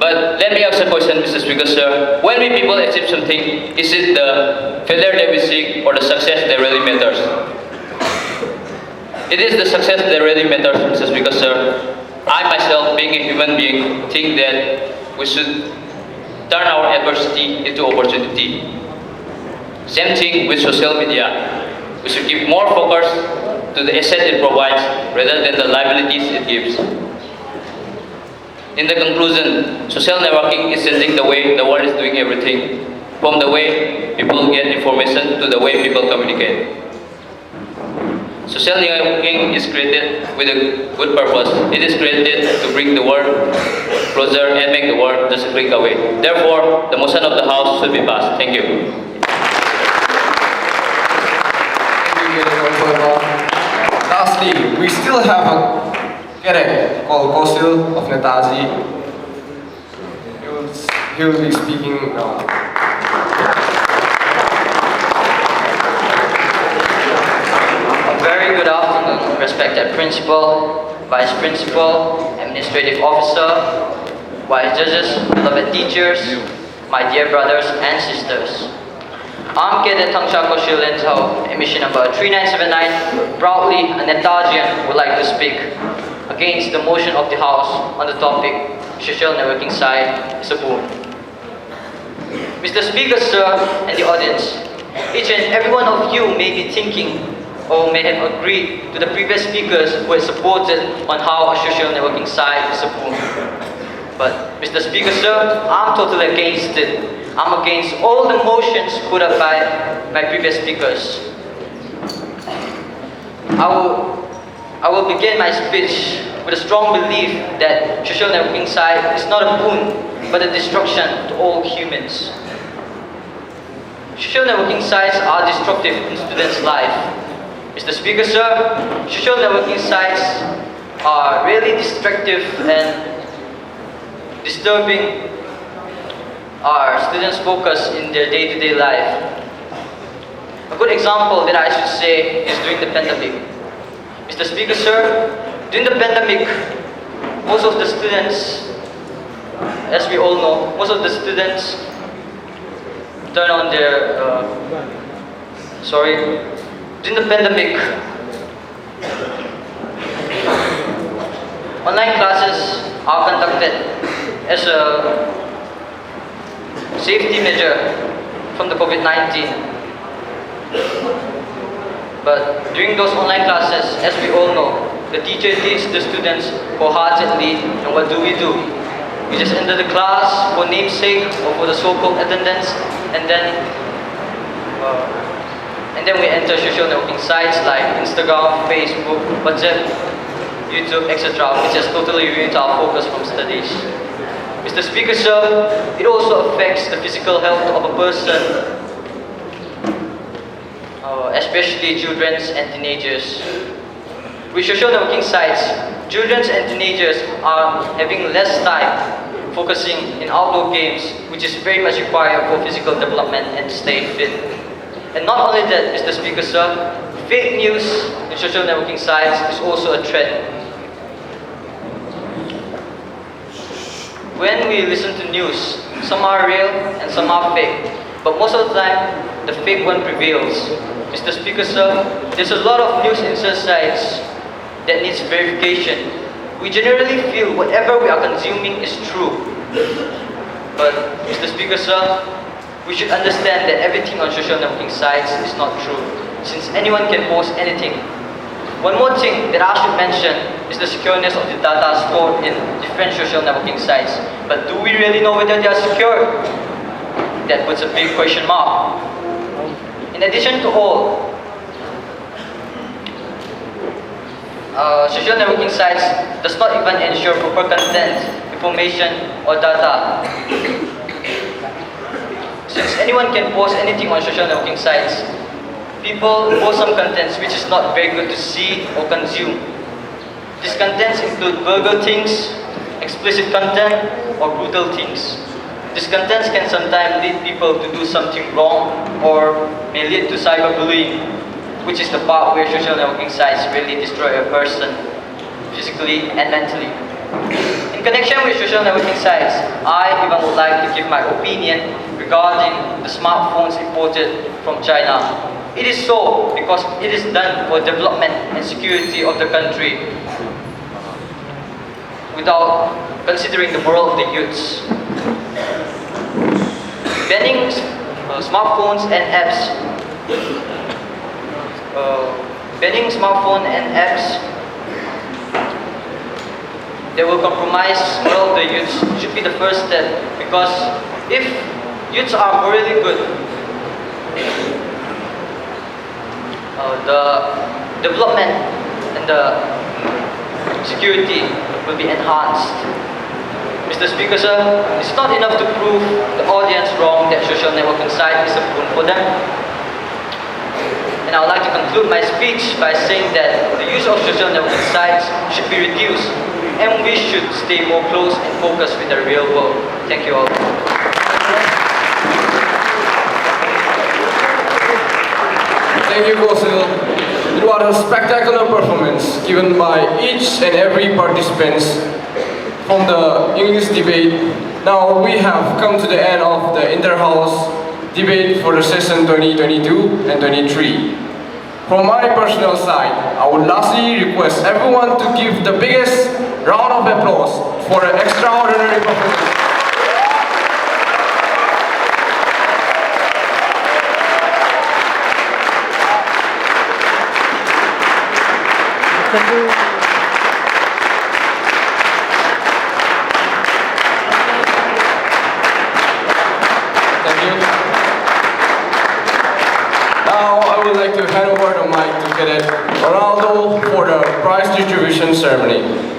But let me ask a question, Mr. Speaker, sir. When we people achieve something, is it the failure that we seek or the success that really matters? It is the success that really matters, Mr. Speaker, sir. I myself, being a human being, think that we should turn our adversity into opportunity. Same thing with social media. We should give more focus to the asset it provides rather than the liabilities it gives. In the conclusion, social networking is changing the way the world is doing everything, from the way people get information to the way people communicate. Social networking is created with a good purpose. It is created to bring the world closer and make the world just a click away. Therefore, the motion of the House should be passed. Thank you. Lastly, we still have a cadet called Kosil of Netaji. He will be speaking now. A very good afternoon, respected Principal, Vice Principal, Administrative Officer, Vice Judges, beloved teachers, my dear brothers and sisters. I'm Cadet Tangsha Kosil Lentao, admission number 3979. Proudly, a Netajian would like to speak against the motion of the House on the topic, social networking site is a boon. Mr. Speaker, sir, and the audience, each and every one of you may be thinking or may have agreed to the previous speakers who have supported on how a social networking site is a boon. But, Mr. Speaker, sir, I'm totally against it. I'm against all the motions put up by my previous speakers. I will begin my speech with a strong belief that social networking site is not a boon, but a destruction to all humans. Social networking sites are destructive in students' life. Mr. Speaker, sir, social networking sites are really destructive and disturbing our students' focus in their day-to-day life. A good example that I should say is during the pandemic. Mr. Speaker, sir, during the pandemic, most of the students, as we all know, most of the students turn on their, during the pandemic, online classes are conducted as a safety measure from the COVID-19. But during those online classes, as we all know, the teacher teaches the students wholeheartedly, and what do? We just enter the class for namesake or for the so-called attendance, and then we enter social networking sites like Instagram, Facebook, WhatsApp, YouTube, etc., which has totally ruined our focus from studies. Mr. Speaker, sir, it also affects the physical health of a person, especially children and teenagers. With social networking sites, children and teenagers are having less time focusing in outdoor games, which is very much required for physical development and to stay fit. And not only that, Mr. Speaker, sir, fake news in social networking sites is also a threat. When we listen to news, some are real and some are fake. But most of the time, the fake one prevails. Mr. Speaker, sir, there's a lot of news in such sites that needs verification. We generally feel whatever we are consuming is true. But, Mr. Speaker, sir, we should understand that everything on social networking sites is not true, since anyone can post anything. One more thing that I should mention is the secureness of the data stored in different social networking sites. But do we really know whether they are secure? That puts a big question mark. In addition to all, social networking sites does not even ensure proper content, information, or data. Since anyone can post anything on social networking sites, people post some contents which is not very good to see or consume. These contents include vulgar things, explicit content, or brutal things. These contents can sometimes lead people to do something wrong or may lead to cyberbullying, which is the part where social networking sites really destroy a person physically and mentally. In In connection with social networking sites, I even would like to give my opinion regarding the smartphones imported from China. It is so because it is done for development and security of the country without considering the moral of the youths. Banning smartphones and apps. Banning smartphone and apps that will compromise moral of the youths should be the first step, because if youths are morally good, the development and the security will be enhanced. Mr. Speaker, sir, it's not enough to prove the audience wrong that social networking site is a boon for them. And I would like to conclude my speech by saying that the use of social networking sites should be reduced, and we should stay more close and focused with the real world. Thank you all. Thank you, Kosil. It was a spectacular performance given by each and every participant from the English debate. Now we have come to the end of the inter-house debate for the session 2022 and 23. From my personal side, I would lastly request everyone to give the biggest round of applause for an extraordinary performance. Thank you. Now I would like to hand over the mic to Cadet Ronaldo for the prize distribution ceremony.